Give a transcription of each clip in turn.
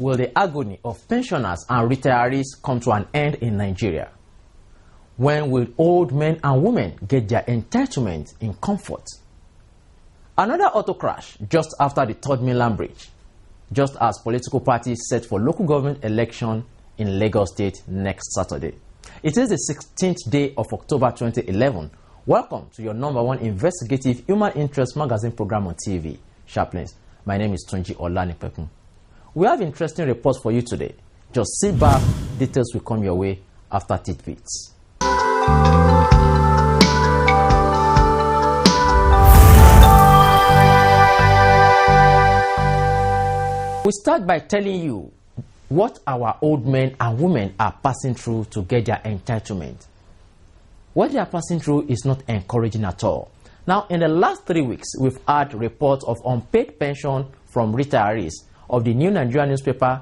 will the agony of pensioners and retirees come to an end in Nigeria? When will old men and women get their entitlement in comfort? Another auto crash just after the Third Mainland Bridge, just as political parties set for local government election in Lagos State next Saturday. It is the 16th day of October 2011. Welcome to your #1 investigative human interest magazine program on TV, Sharplenstv. My name is Tunji Olanipekun. We have interesting reports for you today. Just sit back, details will come your way after tidbits. We start by telling you what our old men and women are passing through to get their entitlement. What they are passing through is not encouraging at all. Now, in the last 3 weeks, we've had reports of unpaid pension from retirees of the New Nigerian newspaper,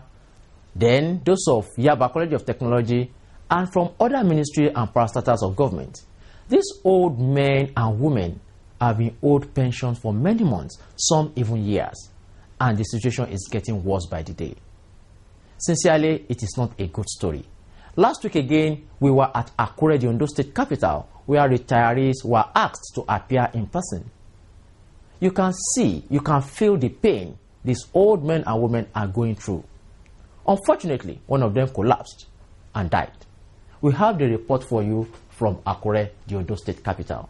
then those of Yaba College of Technology, and from other ministry and parastatals of government. These old men and women have been owed pensions for many months, some even years, and the situation is getting worse by the day. Sincerely, it is not a good story. Last week again, we were at Akure, the Ondo State capital, where retirees were asked to appear in person. You can see, you can feel the pain these old men and women are going through. Unfortunately, one of them collapsed and died. We have the report for you from Akure, the Ondo State capital.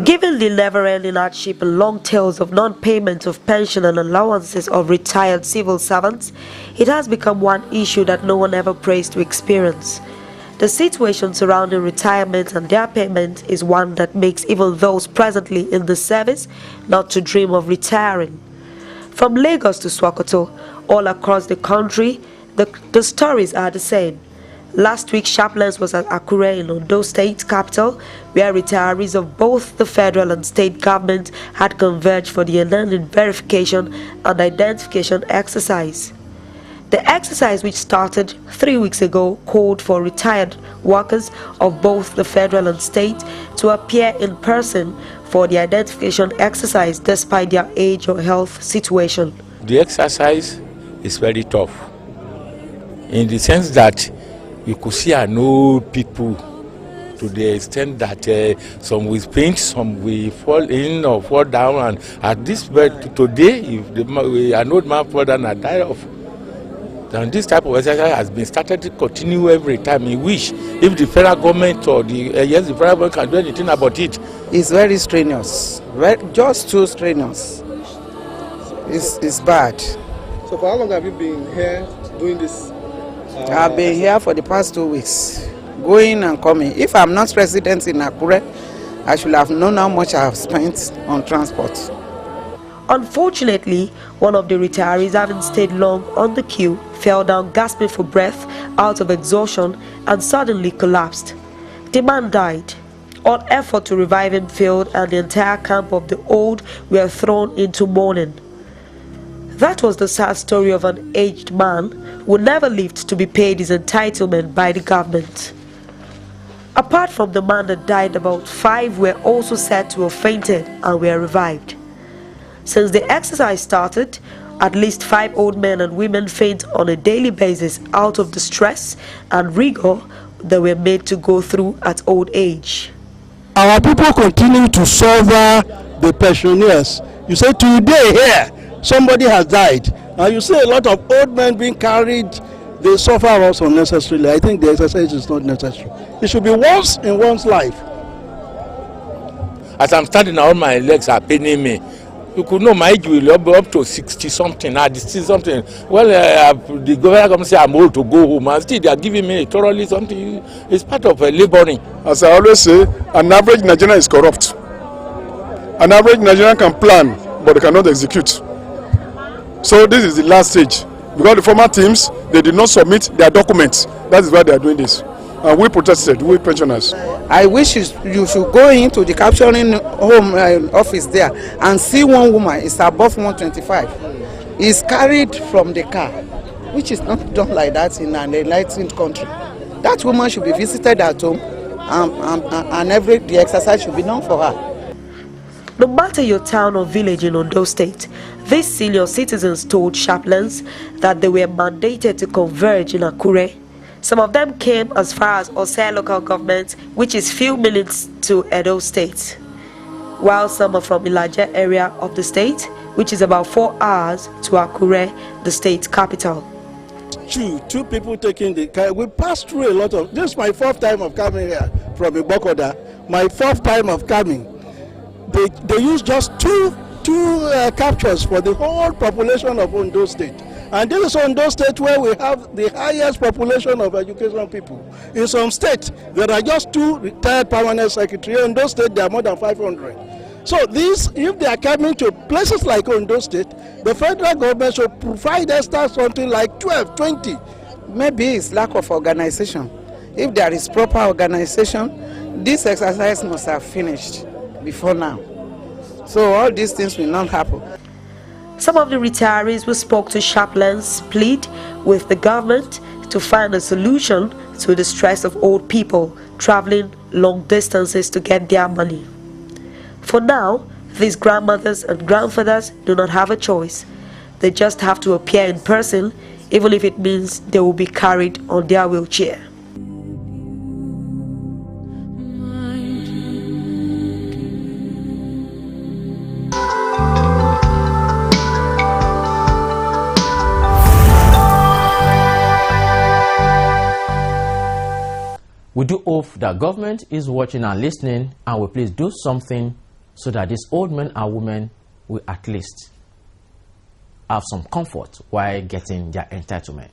Given the never-ending hardship and long tales of non-payment of pension and allowances of retired civil servants, it has become one issue that no one ever prays to experience. The situation surrounding retirement and their payment is one that makes even those presently in the service not to dream of retiring. From Lagos to Sokoto, all across the country, the stories are the same. Last week, Sharplenstv was at Akure in Ondo State capital, where retirees of both the federal and state government had converged for the unending verification and identification exercise. The exercise, which started 3 weeks ago, called for retired workers of both the federal and state to appear in person for the identification exercise despite their age or health situation. The exercise is very tough in the sense that you could see an old people to the extent that some will faint, some will fall in or fall down, and at this point today, if an old man fall down and die off, then this type of exercise has been started to continue every time. We wish if the federal government or the the federal government can do anything about it. It's very strenuous, just too strenuous. It's bad. So for how long have you been here doing this? I've been here for the past 2 weeks, going and coming. If I'm not resident in Akure, I should have known how much I have spent on transport. Unfortunately, one of the retirees, having stayed long on the queue, fell down gasping for breath out of exhaustion and suddenly collapsed. The man died. All effort to revive him failed, and the entire camp of the old were thrown into mourning. That was the sad story of an aged man who never lived to be paid his entitlement by the government. Apart from the man that died, about 5 were also said to have fainted and were revived. Since the exercise started, at least 5 old men and women faint on a daily basis out of the stress and rigor they were made to go through at old age. Our people continue to suffer the pensioners. You say today here, somebody has died, and you see a lot of old men being carried. They suffer also unnecessarily. I think the exercise is not necessary. It should be once in one's life. As I'm standing, all my legs are paining me. You could know my age will be up to 60 something, 60 something. Well, the government say I'm old to go home, and still they are giving me thoroughly something. It's part of laboring. As I always say, an average Nigerian is corrupt. An average Nigerian can plan, but they cannot execute. So this is the last stage. Because the former teams, they did not submit their documents. That is why they are doing this. And we protested, we pensioners. I wish you should go into the capturing home office there and see one woman is above 125. Is carried from the car, which is not done like that in an enlightened country. That woman should be visited at home and the exercise should be done for her. No matter your town or village in Ondo State, these senior citizens told Sharplenstv that they were mandated to converge in Akure. Some of them came as far as Osei local government, which is few minutes to Edo State, while some are from Ilaje area of the state, which is about 4 hours to Akure, the state capital. Two people taking the car. We passed through a lot of. This is my 4th time of coming here from Ibokoda. My 4th time of coming. They use just two captures for the whole population of Ondo State. And this is Ondo State where we have the highest population of education people. In some states, there are just 2 retired permanent secretaries. In Ondo State, there are more than 500. So these, if they are coming to places like Ondo State, the federal government should provide extra something like 12, 20. Maybe it's lack of organization. If there is proper organization, this exercise must have finished before now. So all these things will not happen. Some of the retirees who spoke to Sharplenstv plead with the government to find a solution to the stress of old people traveling long distances to get their money. For now, these grandmothers and grandfathers do not have a choice. They just have to appear in person, even if it means they will be carried on their wheelchair. We do hope that government is watching and listening and will please do something so that these old men and women will at least have some comfort while getting their entitlement.